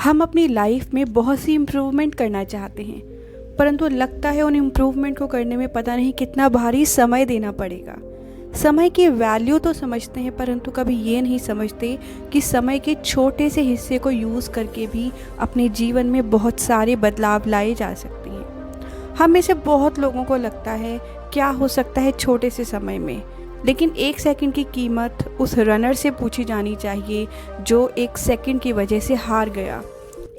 हम अपनी लाइफ में बहुत सी इम्प्रूवमेंट करना चाहते हैं, परंतु लगता है उन इम्प्रूवमेंट को करने में पता नहीं कितना भारी समय देना पड़ेगा। समय की वैल्यू तो समझते हैं, परंतु कभी ये नहीं समझते कि समय के छोटे से हिस्से को यूज़ करके भी अपने जीवन में बहुत सारे बदलाव लाए जा सकते हैं। हम में से बहुत लोगों को लगता है क्या हो सकता है छोटे से समय में, लेकिन 1 सेकंड की कीमत उस रनर से पूछी जानी चाहिए जो 1 सेकंड की वजह से हार गया।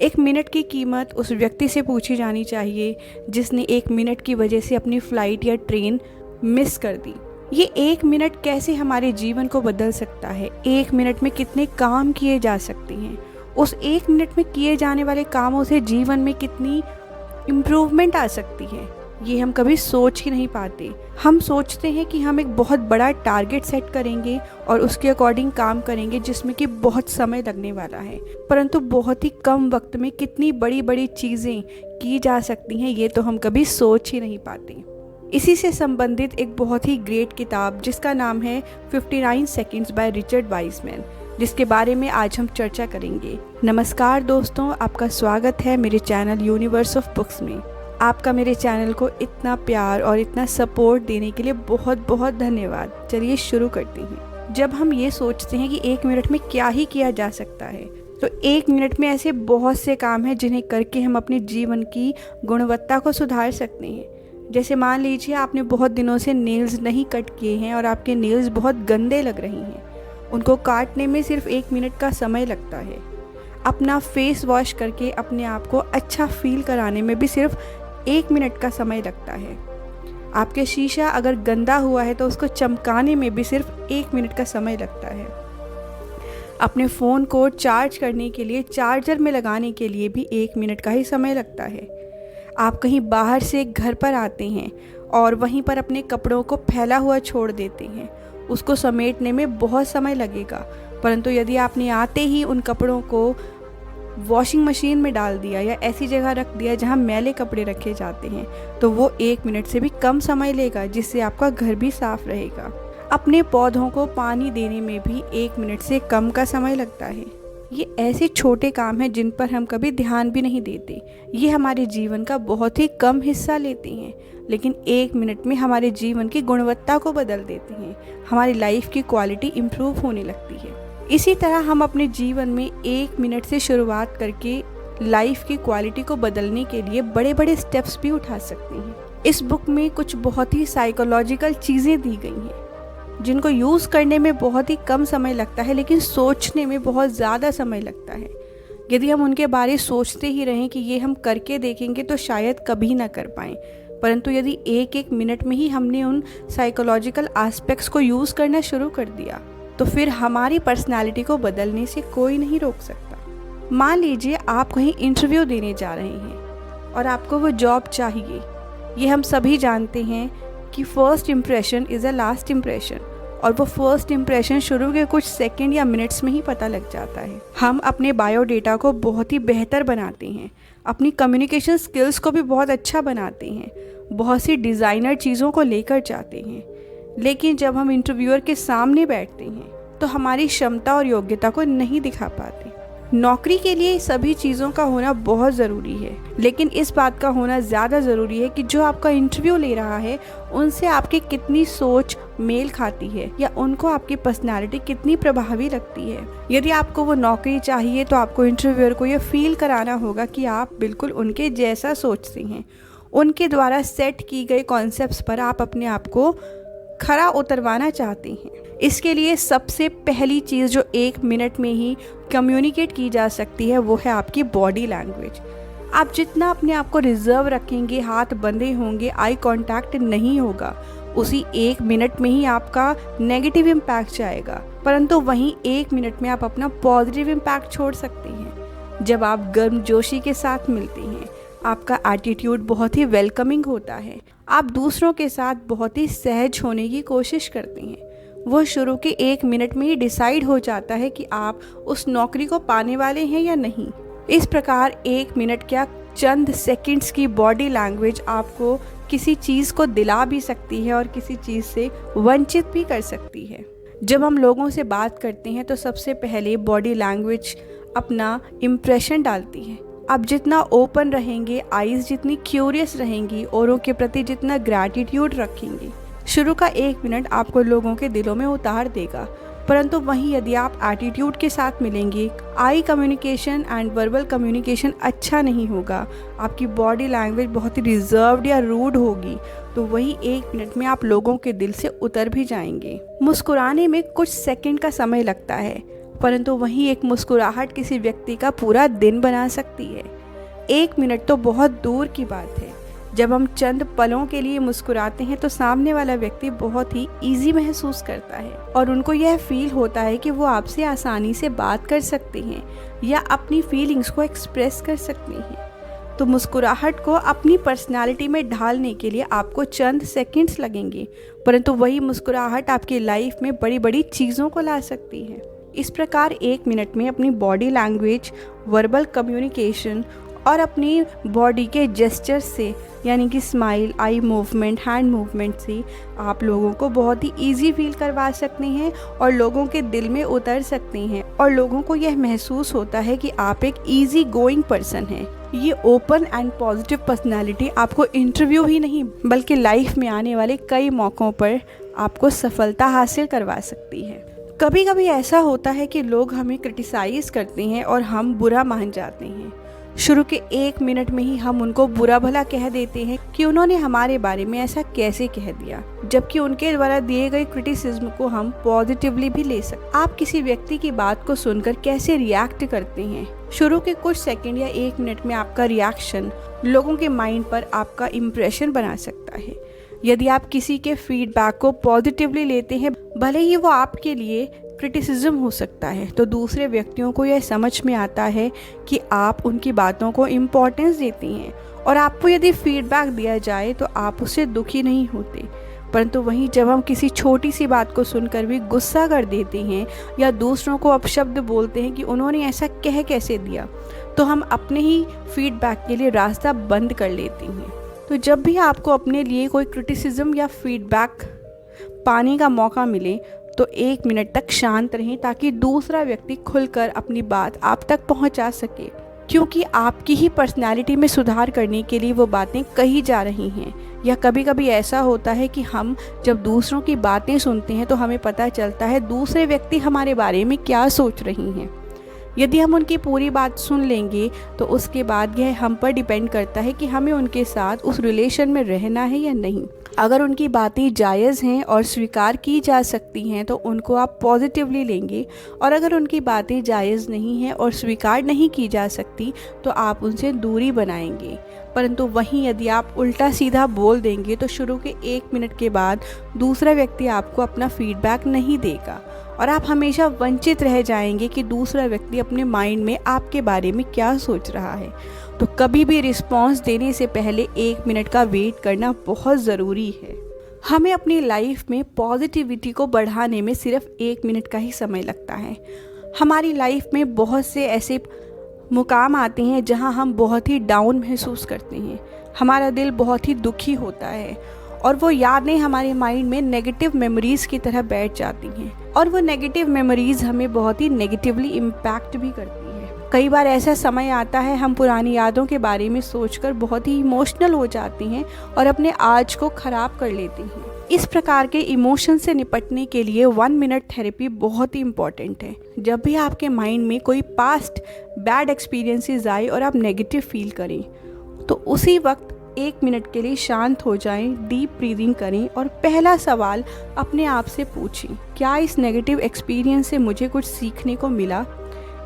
1 मिनट की कीमत उस व्यक्ति से पूछी जानी चाहिए जिसने 1 मिनट की वजह से अपनी फ़्लाइट या ट्रेन मिस कर दी। ये 1 मिनट कैसे हमारे जीवन को बदल सकता है, 1 मिनट में कितने काम किए जा सकते हैं, उस 1 मिनट में किए जाने वाले कामों से जीवन में कितनी इम्प्रूवमेंट आ सकती है, ये हम कभी सोच ही नहीं पाते। हम सोचते हैं कि हम एक बहुत बड़ा टारगेट सेट करेंगे और उसके अकॉर्डिंग काम करेंगे जिसमें कि बहुत समय लगने वाला है, परंतु बहुत ही कम वक्त में कितनी बड़ी बड़ी चीज़ें की जा सकती हैं ये तो हम कभी सोच ही नहीं पाते। इसी से संबंधित एक बहुत ही ग्रेट किताब जिसका नाम है 59 सेकंड्स बाय रिचर्ड वाइसमैन, जिसके बारे में आज हम चर्चा करेंगे। नमस्कार दोस्तों, आपका स्वागत है मेरे चैनल यूनिवर्स ऑफ बुक्स में। आपका मेरे चैनल को इतना प्यार और इतना सपोर्ट देने के लिए बहुत बहुत धन्यवाद। चलिए शुरू करते हैं। जब हम ये सोचते हैं कि 1 मिनट में क्या ही किया जा सकता है, तो 1 मिनट में ऐसे बहुत से काम हैं जिन्हें करके हम अपने जीवन की गुणवत्ता को सुधार सकते हैं। जैसे मान लीजिए आपने बहुत दिनों से नेल्स नहीं कट किए हैं और आपके नेल्स बहुत गंदे लग रहे हैं, उनको काटने में सिर्फ 1 मिनट का समय लगता है। अपना फेस वॉश करके अपने आप को अच्छा फील कराने में भी सिर्फ 1 मिनट का समय लगता है। आपके शीशा अगर गंदा हुआ है तो उसको चमकाने में भी सिर्फ 1 मिनट का समय लगता है। अपने फ़ोन को चार्ज करने के लिए चार्जर में लगाने के लिए भी 1 मिनट का ही समय लगता है। आप कहीं बाहर से घर पर आते हैं और वहीं पर अपने कपड़ों को फैला हुआ छोड़ देते हैं, उसको समेटने में बहुत समय लगेगा, परंतु यदि आपने आते ही उन कपड़ों को वॉशिंग मशीन में डाल दिया या ऐसी जगह रख दिया जहां मैले कपड़े रखे जाते हैं, तो वो 1 मिनट से भी कम समय लेगा, जिससे आपका घर भी साफ रहेगा। अपने पौधों को पानी देने में भी 1 मिनट से कम का समय लगता है। ये ऐसे छोटे काम हैं जिन पर हम कभी ध्यान भी नहीं देते। ये हमारे जीवन का बहुत ही कम हिस्सा लेते हैं, लेकिन 1 मिनट में हमारे जीवन की गुणवत्ता को बदल देते हैं। हमारी लाइफ की क्वालिटी इम्प्रूव होने लगती है। इसी तरह हम अपने जीवन में 1 मिनट से शुरुआत करके लाइफ की क्वालिटी को बदलने के लिए बड़े बड़े स्टेप्स भी उठा सकते हैं। इस बुक में कुछ बहुत ही साइकोलॉजिकल चीज़ें दी गई हैं जिनको यूज़ करने में बहुत ही कम समय लगता है, लेकिन सोचने में बहुत ज़्यादा समय लगता है। यदि हम उनके बारे सोचते ही रहें कि ये हम करके देखेंगे तो शायद कभी ना कर पाएँ, परंतु यदि 1 मिनट में ही हमने उन साइकोलॉजिकल एस्पेक्ट्स को यूज़ करना शुरू कर दिया तो फिर हमारी पर्सनैलिटी को बदलने से कोई नहीं रोक सकता। मान लीजिए आप कहीं इंटरव्यू देने जा रहे हैं और आपको वो जॉब चाहिए। ये हम सभी जानते हैं कि first impression is a last impression, और वो फर्स्ट इम्प्रेशन शुरू के कुछ सेकंड या मिनट्स में ही पता लग जाता है। हम अपने बायोडेटा को बहुत ही बेहतर बनाते हैं, अपनी कम्युनिकेशन स्किल्स को भी बहुत अच्छा बनाते हैं, बहुत सी डिज़ाइनर चीज़ों को लेकर जाते हैं, लेकिन जब हम इंटरव्यूअर के सामने बैठते हैं तो हमारी क्षमता और योग्यता को नहीं दिखा पाते। नौकरी के लिए सभी चीज़ों का होना बहुत ज़रूरी है, लेकिन इस बात का होना ज़्यादा ज़रूरी है कि जो आपका इंटरव्यू ले रहा है उनसे आपकी कितनी सोच मेल खाती है या उनको आपकी पर्सनालिटी कितनी प्रभावी लगती है। यदि आपको वो नौकरी चाहिए तो आपको इंटरव्यूअर को ये फील कराना होगा कि आप बिल्कुल उनके जैसा सोचते हैं, उनके द्वारा सेट की गए कॉन्सेप्ट्स पर आप अपने आप को खरा उतरवाना चाहते हैं। इसके लिए सबसे पहली चीज़ जो 1 मिनट में ही कम्युनिकेट की जा सकती है वो है आपकी बॉडी लैंग्वेज। आप जितना अपने आप को रिजर्व रखेंगे, हाथ बंधे होंगे, आई कांटेक्ट नहीं होगा, उसी 1 मिनट में ही आपका नेगेटिव इम्पैक्ट जाएगा, परंतु वहीं 1 मिनट में आप अपना पॉजिटिव इम्पैक्ट छोड़ सकते हैं। जब आप गर्मजोशी के साथ मिलते हैं, आपका एटीट्यूड बहुत ही वेलकमिंग होता है, आप दूसरों के साथ बहुत ही सहज होने की कोशिश करते हैं, वो शुरू के 1 मिनट में ही डिसाइड हो जाता है कि आप उस नौकरी को पाने वाले हैं या नहीं। इस प्रकार 1 मिनट क्या चंद सेकंड्स की बॉडी लैंग्वेज आपको किसी चीज़ को दिला भी सकती है और किसी चीज़ से वंचित भी कर सकती है। जब हम लोगों से बात करते हैं तो सबसे पहले बॉडी लैंग्वेज अपना इम्प्रेशन डालती है। आप जितना ओपन रहेंगे, आईज जितनी क्यूरियस रहेंगी, औरों के प्रति जितना ग्रैटिट्यूड रखेंगे, शुरू का 1 मिनट आपको लोगों के दिलों में उतार देगा। परंतु वहीं यदि आप एटीट्यूड के साथ मिलेंगे, आई कम्युनिकेशन एंड वर्बल कम्युनिकेशन अच्छा नहीं होगा, आपकी बॉडी लैंग्वेज बहुत ही रिजर्व्ड या रूड होगी, तो वही 1 मिनट में आप लोगों के दिल से उतर भी जाएंगे। मुस्कुराने में कुछ सेकंड का समय लगता है, परंतु वहीं एक मुस्कुराहट किसी व्यक्ति का पूरा दिन बना सकती है। 1 मिनट तो बहुत दूर की बात है। जब हम चंद पलों के लिए मुस्कुराते हैं तो सामने वाला व्यक्ति बहुत ही इजी महसूस करता है और उनको यह फील होता है कि वो आपसे आसानी से बात कर सकते हैं या अपनी फीलिंग्स को एक्सप्रेस कर सकते हैं। तो मुस्कुराहट को अपनी पर्सनालिटी में ढालने के लिए आपको चंद सेकंड्स लगेंगे, परंतु वही मुस्कुराहट आपकी लाइफ में बड़ी बड़ी चीज़ों को ला सकती है। इस प्रकार 1 मिनट में अपनी बॉडी लैंग्वेज, वर्बल कम्युनिकेशन और अपनी बॉडी के जेस्चर से, यानी कि smile, eye movement, hand movement से आप लोगों को बहुत ही इजी फील करवा सकते हैं और लोगों के दिल में उतर सकते हैं और लोगों को यह महसूस होता है कि आप एक इजी गोइंग पर्सन हैं। ये ओपन एंड पॉजिटिव पर्सनालिटी आपको इंटरव्यू ही नहीं बल्कि लाइफ में आने वाले कई मौक़ों पर आपको सफलता हासिल करवा सकती है। कभी कभी ऐसा होता है कि लोग हमें क्रिटिसाइज़ करते हैं और हम बुरा मान जाते हैं। शुरू के 1 मिनट में ही हम उनको बुरा भला कह देते हैं कि उन्होंने हमारे बारे में ऐसा कैसे कह दिया, जबकि उनके द्वारा दिए गए क्रिटिसिज्म को हम पॉजिटिवली भी ले सकते। आप किसी व्यक्ति की बात को सुनकर कैसे रिएक्ट करते हैं? शुरू के कुछ सेकंड या 1 मिनट में आपका रिएक्शन लोगों के माइंड पर आपका इम्प्रेशन बना सकता है। यदि आप किसी के फीडबैक को पॉजिटिवली लेते हैं, भले ही वो आपके लिए क्रिटिसिज्म हो सकता है, तो दूसरे व्यक्तियों को यह समझ में आता है कि आप उनकी बातों को इम्पोर्टेंस देती हैं और आपको यदि फीडबैक दिया जाए तो आप उससे दुखी नहीं होते। परंतु वहीं जब हम किसी छोटी सी बात को सुनकर भी गुस्सा कर देते हैं या दूसरों को अपशब्द बोलते हैं कि उन्होंने ऐसा कह कैसे दिया, तो हम अपने ही फीडबैक के लिए रास्ता बंद कर लेते हैं। तो जब भी आपको अपने लिए कोई क्रिटिसिज्म या फीडबैक पाने का मौका मिले तो 1 मिनट तक शांत रहें ताकि दूसरा व्यक्ति खुलकर अपनी बात आप तक पहुंचा सके, क्योंकि आपकी ही पर्सनैलिटी में सुधार करने के लिए वो बातें कही जा रही हैं। या कभी कभी ऐसा होता है कि हम जब दूसरों की बातें सुनते हैं तो हमें पता चलता है दूसरे व्यक्ति हमारे बारे में क्या सोच रही हैं। यदि हम उनकी पूरी बात सुन लेंगे तो उसके बाद यह हम पर डिपेंड करता है कि हमें उनके साथ उस रिलेशन में रहना है या नहीं। अगर उनकी बातें जायज़ हैं और स्वीकार की जा सकती हैं तो उनको आप पॉजिटिवली लेंगे, और अगर उनकी बातें जायज़ नहीं हैं और स्वीकार नहीं की जा सकती तो आप उनसे दूरी बनाएंगे। परंतु वहीं यदि आप उल्टा सीधा बोल देंगे तो शुरू के 1 मिनट के बाद दूसरा व्यक्ति आपको अपना फीडबैक नहीं देगा और आप हमेशा वंचित रह जाएंगे कि दूसरा व्यक्ति अपने माइंड में आपके बारे में क्या सोच रहा है। तो कभी भी रिस्पॉन्स देने से पहले 1 मिनट का वेट करना बहुत ज़रूरी है। हमें अपनी लाइफ में पॉजिटिविटी को बढ़ाने में सिर्फ 1 मिनट का ही समय लगता है। हमारी लाइफ में बहुत से ऐसे मुकाम आते हैं जहां हम बहुत ही डाउन महसूस करते हैं, हमारा दिल बहुत ही दुखी होता है और वो यादें हमारे माइंड में नेगेटिव मेमोरीज़ की तरह बैठ जाती हैं और वो नेगेटिव मेमोरीज़ हमें बहुत ही नेगेटिवली इम्पैक्ट भी करती हैं। कई बार ऐसा समय आता है हम पुरानी यादों के बारे में सोचकर बहुत ही इमोशनल हो जाते हैं और अपने आज को ख़राब कर लेते हैं। इस प्रकार के इमोशन से निपटने के लिए 1 मिनट थेरेपी बहुत ही इम्पॉर्टेंट है। जब भी आपके माइंड में कोई पास्ट बैड एक्सपीरियंसेस आए और आप नेगेटिव फील करें तो उसी वक्त 1 मिनट के लिए शांत हो जाएं, डीप ब्रीदिंग करें और पहला सवाल अपने आप से पूछें, क्या इस नेगेटिव एक्सपीरियंस से मुझे कुछ सीखने को मिला?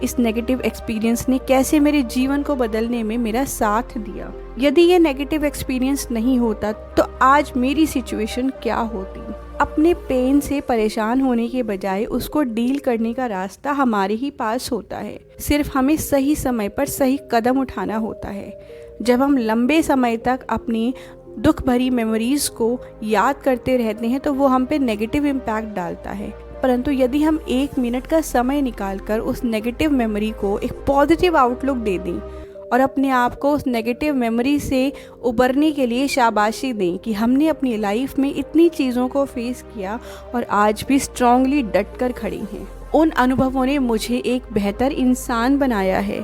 इस नेगेटिव एक्सपीरियंस ने कैसे मेरे जीवन को बदलने में मेरा साथ दिया? यदि ये नेगेटिव एक्सपीरियंस नहीं होता तो आज मेरी सिचुएशन क्या होती? अपने पेन से परेशान होने के बजाय उसको डील करने का रास्ता हमारे ही पास होता है। सिर्फ हमें सही समय पर सही कदम उठाना होता है। जब हम लंबे समय तक अपनी दुख भरी मेमोरीज़ को याद करते रहते हैं तो वो हम पे नेगेटिव इम्पैक्ट डालता है। परंतु यदि हम 1 मिनट का समय निकालकर उस नेगेटिव मेमोरी को एक पॉजिटिव आउटलुक दे दें और अपने आप को उस नेगेटिव मेमोरी से उबरने के लिए शाबाशी दें कि हमने अपनी लाइफ में इतनी चीज़ों को फेस किया और आज भी स्ट्रांगली डट कर खड़ी हैं, उन अनुभवों ने मुझे एक बेहतर इंसान बनाया है।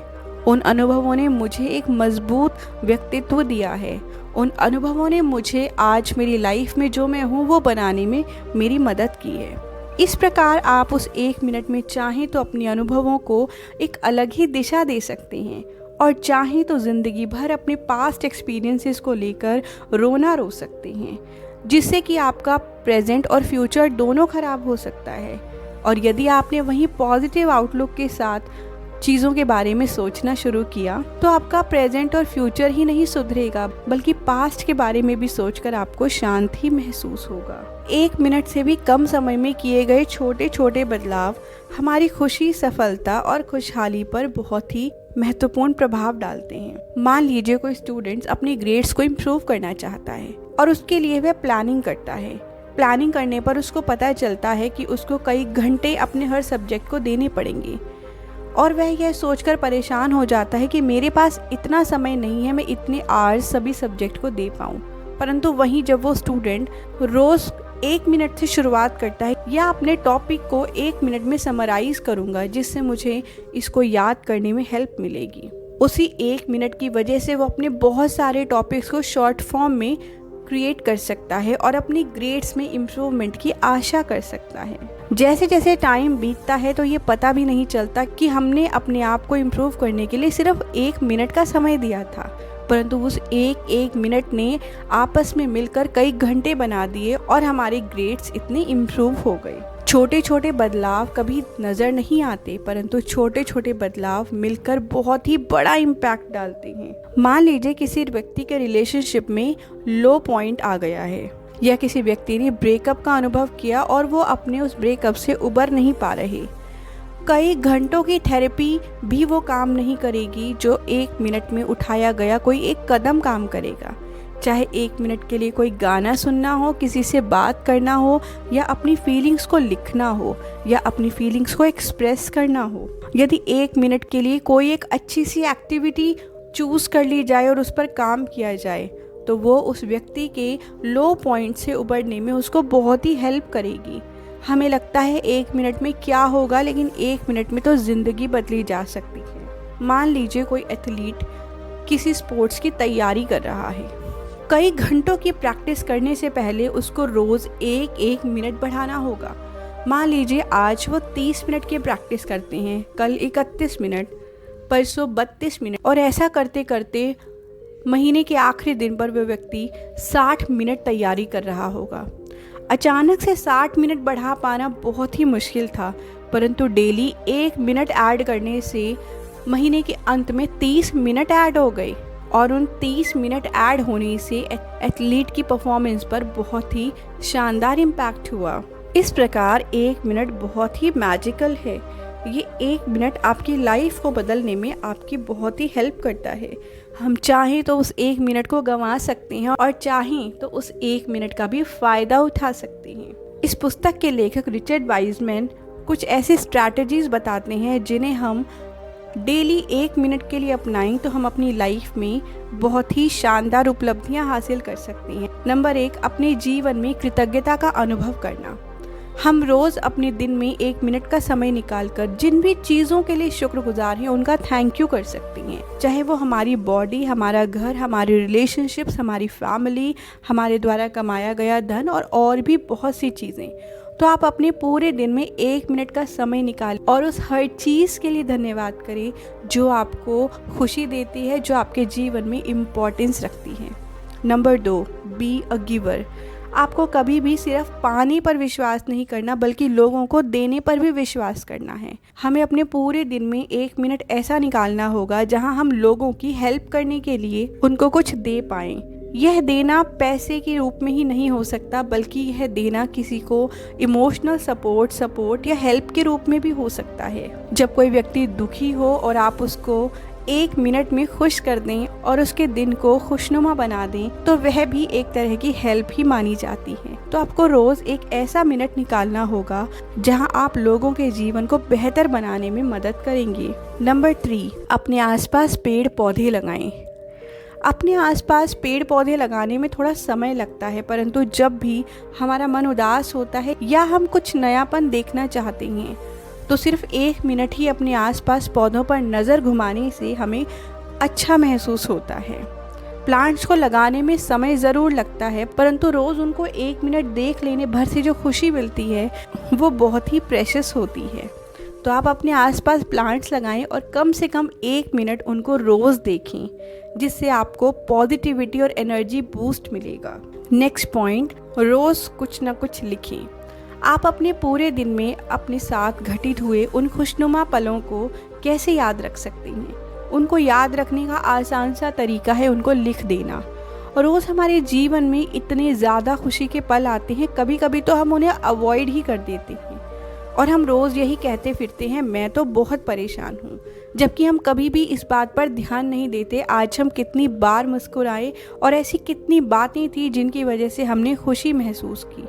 उन अनुभवों ने मुझे एक मजबूत व्यक्तित्व दिया है। उन अनुभवों ने मुझे आज मेरी लाइफ में जो मैं हूँ वो बनाने में मेरी मदद की है। इस प्रकार आप उस 1 मिनट में चाहें तो अपने अनुभवों को एक अलग ही दिशा दे सकते हैं और चाहें तो ज़िंदगी भर अपने पास्ट एक्सपीरियंसेस को लेकर रोना रो सकते हैं, जिससे कि आपका प्रेजेंट और फ्यूचर दोनों ख़राब हो सकता है। और यदि आपने वहीं पॉजिटिव आउटलुक के साथ चीज़ों के बारे में सोचना शुरू किया तो आपका प्रेजेंट और फ्यूचर ही नहीं सुधरेगा, बल्कि पास्ट के बारे में भी सोचकर आपको शांति महसूस होगा। 1 मिनट से भी कम समय में किए गए छोटे छोटे बदलाव हमारी खुशी, सफलता और खुशहाली पर बहुत ही महत्वपूर्ण प्रभाव डालते हैं। मान लीजिए कोई स्टूडेंट्स अपनी ग्रेड्स को इम्प्रूव करना चाहता है और उसके लिए वह प्लानिंग करता है। प्लानिंग करने पर उसको पता चलता है कि उसको कई घंटे अपने हर सब्जेक्ट को देने पड़ेंगे और वह यह सोचकर परेशान हो जाता है कि मेरे पास इतना समय नहीं है, मैं इतने आवर्स सभी सब्जेक्ट को दे पाऊँ। परंतु वहीं जब वो स्टूडेंट रोज़ 1 मिनट से शुरुआत करता है या अपने टॉपिक को 1 मिनट में समराइज़ करूँगा जिससे मुझे इसको याद करने में हेल्प मिलेगी, उसी 1 मिनट की वजह से वो अपने बहुत सारे टॉपिक्स को शॉर्ट फॉर्म में क्रिएट कर सकता है और अपनी ग्रेड्स में इम्प्रूवमेंट की आशा कर सकता है। जैसे जैसे टाइम बीतता है तो ये पता भी नहीं चलता कि हमने अपने आप को इम्प्रूव करने के लिए सिर्फ 1 मिनट का समय दिया था, परंतु उस एक मिनट ने आपस में मिलकर कई घंटे बना दिए और हमारे ग्रेड्स इतने इम्प्रूव हो गए। छोटे छोटे बदलाव कभी नज़र नहीं आते, परंतु छोटे छोटे बदलाव मिलकर बहुत ही बड़ा इम्पैक्ट डालते हैं। मान लीजिए किसी व्यक्ति के रिलेशनशिप में लो पॉइंट आ गया है या किसी व्यक्ति ने ब्रेकअप का अनुभव किया और वो अपने उस ब्रेकअप से उबर नहीं पा रहे। कई घंटों की थेरेपी भी वो काम नहीं करेगी जो 1 मिनट में उठाया गया कोई एक कदम काम करेगा। चाहे 1 मिनट के लिए कोई गाना सुनना हो, किसी से बात करना हो या अपनी फीलिंग्स को लिखना हो या अपनी फीलिंग्स को एक्सप्रेस करना हो। यदि 1 मिनट के लिए कोई एक अच्छी सी एक्टिविटी चूज़ कर ली जाए और उस पर काम किया जाए तो वो उस व्यक्ति के लो पॉइंट से उबरने में उसको बहुत ही हेल्प करेगी। हमें लगता है 1 मिनट में क्या होगा, लेकिन 1 मिनट में तो ज़िंदगी बदली जा सकती है। मान लीजिए कोई एथलीट किसी स्पोर्ट्स की तैयारी कर रहा है। कई घंटों की प्रैक्टिस करने से पहले उसको रोज़ 1 मिनट बढ़ाना होगा। मान लीजिए आज वो 30 मिनट की प्रैक्टिस करते हैं, कल 31 मिनट, परसों 32 मिनट और ऐसा करते करते महीने के आखिरी दिन पर वह व्यक्ति 60 मिनट तैयारी कर रहा होगा। अचानक से 60 मिनट बढ़ा पाना बहुत ही मुश्किल था, परंतु डेली 1 मिनट ऐड करने से महीने के अंत में 30 मिनट ऐड हो गए और उन 30 मिनट ऐड होने से एथलीट की परफॉर्मेंस पर बहुत ही शानदार इम्पैक्ट हुआ। इस प्रकार 1 मिनट बहुत ही मैजिकल है। ये 1 मिनट आपकी लाइफ को बदलने में आपकी बहुत ही हेल्प करता है। हम चाहें तो उस 1 मिनट को गंवा सकते हैं और चाहें तो उस 1 मिनट का भी फ़ायदा उठा सकते हैं। इस पुस्तक के लेखक रिचर्ड वाइजमैन कुछ ऐसे स्ट्रैटेजीज़ बताते हैं जिन्हें हम डेली 1 मिनट के लिए अपनाएं तो हम अपनी लाइफ में बहुत ही शानदार उपलब्धियां हासिल कर सकते हैं। नंबर 1, अपने जीवन में कृतज्ञता का अनुभव करना। हम रोज़ अपने दिन में 1 मिनट का समय निकालकर जिन भी चीज़ों के लिए शुक्रगुजार हैं उनका थैंक यू कर सकती हैं। चाहे वो हमारी बॉडी, हमारा घर, हमारे रिलेशनशिप्स, हमारी फैमिली, हमारे द्वारा कमाया गया धन और भी बहुत सी चीज़ें। तो आप अपने पूरे दिन में 1 मिनट का समय निकाल और उस हर चीज़ के लिए धन्यवाद करें जो आपको खुशी देती है, जो आपके जीवन में इम्पोर्टेंस रखती है। Number 2, be a giver. आपको कभी भी सिर्फ पाने पर विश्वास नहीं करना बल्कि लोगों को देने पर भी विश्वास करना है। हमें अपने पूरे दिन में 1 मिनट ऐसा निकालना होगा जहां हम लोगों की हेल्प करने के लिए उनको कुछ दे पाएं। यह देना पैसे के रूप में ही नहीं हो सकता, बल्कि यह देना किसी को इमोशनल सपोर्ट या हेल्प के रूप में भी हो सकता है। जब कोई व्यक्ति दुखी हो और आप उसको 1 मिनट में खुश कर दें और उसके दिन को खुशनुमा बना दें तो वह भी एक तरह की हेल्प ही मानी जाती है। तो आपको रोज़ एक ऐसा मिनट निकालना होगा जहां आप लोगों के जीवन को बेहतर बनाने में मदद करेंगे। नंबर 3, अपने आसपास पेड़ पौधे लगाएं। अपने आसपास पेड़ पौधे लगाने में थोड़ा समय लगता है, परंतु जब भी हमारा मन उदास होता है या हम कुछ नयापन देखना चाहते हैं तो सिर्फ 1 मिनट ही अपने आसपास पौधों पर नज़र घुमाने से हमें अच्छा महसूस होता है। प्लांट्स को लगाने में समय ज़रूर लगता है, परंतु रोज़ उनको 1 मिनट देख लेने भर से जो खुशी मिलती है वो बहुत ही प्रेशियस होती है। तो आप अपने आसपास प्लांट्स लगाएं और कम से कम 1 मिनट उनको रोज़ देखें, जिससे आपको पॉजिटिविटी और एनर्जी बूस्ट मिलेगा। नेक्स्ट पॉइंट, रोज़ कुछ ना कुछ लिखें। आप अपने पूरे दिन में अपने साथ घटित हुए उन खुशनुमा पलों को कैसे याद रख सकते हैं? उनको याद रखने का आसान सा तरीका है उनको लिख देना। और रोज़ हमारे जीवन में इतने ज़्यादा खुशी के पल आते हैं, कभी कभी तो हम उन्हें अवॉइड ही कर देते हैं और हम रोज़ यही कहते फिरते हैं, मैं तो बहुत परेशान हूँ, जबकि हम कभी भी इस बात पर ध्यान नहीं देते आज हम कितनी बार मुस्कुराए और ऐसी कितनी बातें थी जिनकी वजह से हमने खुशी महसूस की,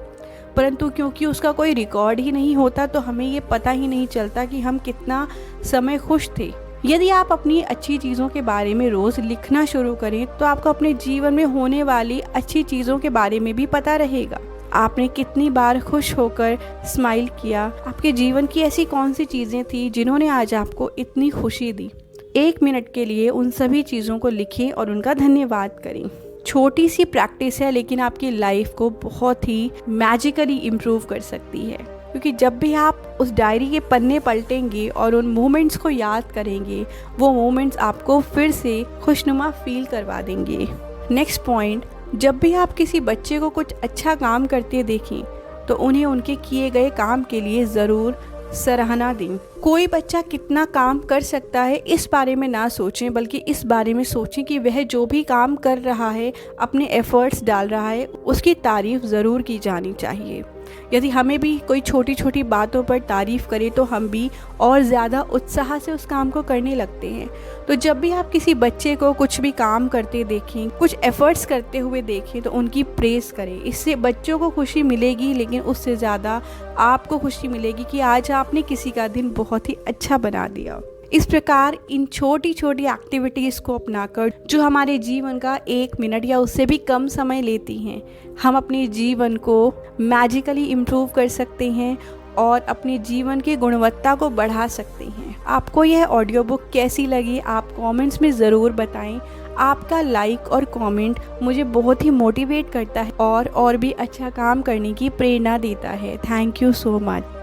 परंतु क्योंकि उसका कोई रिकॉर्ड ही नहीं होता तो हमें ये पता ही नहीं चलता कि हम कितना समय खुश थे। यदि आप अपनी अच्छी चीज़ों के बारे में रोज़ लिखना शुरू करें तो आपको अपने जीवन में होने वाली अच्छी चीज़ों के बारे में भी पता रहेगा। आपने कितनी बार खुश होकर स्माइल किया, आपके जीवन की ऐसी कौन सी चीज़ें थी जिन्होंने आज आपको इतनी खुशी दी। 1 मिनट के लिए उन सभी चीज़ों को लिखें और उनका धन्यवाद करें। छोटी सी प्रैक्टिस है लेकिन आपकी लाइफ को बहुत ही मैजिकली इम्प्रूव कर सकती है, क्योंकि जब भी आप उस डायरी के पन्ने पलटेंगे और उन मोमेंट्स को याद करेंगे, वो मोमेंट्स आपको फिर से खुशनुमा फील करवा देंगे। नेक्स्ट पॉइंट, जब भी आप किसी बच्चे को कुछ अच्छा काम करते देखें तो उन्हें उनके किए गए काम के लिए ज़रूर सराहना दें। कोई बच्चा कितना काम कर सकता है इस बारे में ना सोचें, बल्कि इस बारे में सोचें कि वह जो भी काम कर रहा है, अपने एफर्ट्स डाल रहा है, उसकी तारीफ़ ज़रूर की जानी चाहिए। यदि हमें भी कोई छोटी छोटी बातों पर तारीफ़ करे तो हम भी और ज़्यादा उत्साह से उस काम को करने लगते हैं। तो जब भी आप किसी बच्चे को कुछ भी काम करते देखें, कुछ एफ़र्ट्स करते हुए देखें, तो उनकी प्रेज़ करें। इससे बच्चों को खुशी मिलेगी, लेकिन उससे ज़्यादा आपको खुशी मिलेगी कि आज आपने किसी का दिन बहुत ही अच्छा बना दिया। इस प्रकार इन छोटी छोटी एक्टिविटीज़ को अपनाकर, जो हमारे जीवन का 1 मिनट या उससे भी कम समय लेती हैं, हम अपने जीवन को मैजिकली इम्प्रूव कर सकते हैं और अपने जीवन की गुणवत्ता को बढ़ा सकते हैं। आपको यह ऑडियो बुक कैसी लगी आप कमेंट्स में ज़रूर बताएं। आपका लाइक और कमेंट मुझे बहुत ही मोटिवेट करता है और भी अच्छा काम करने की प्रेरणा देता है। Thank you so much.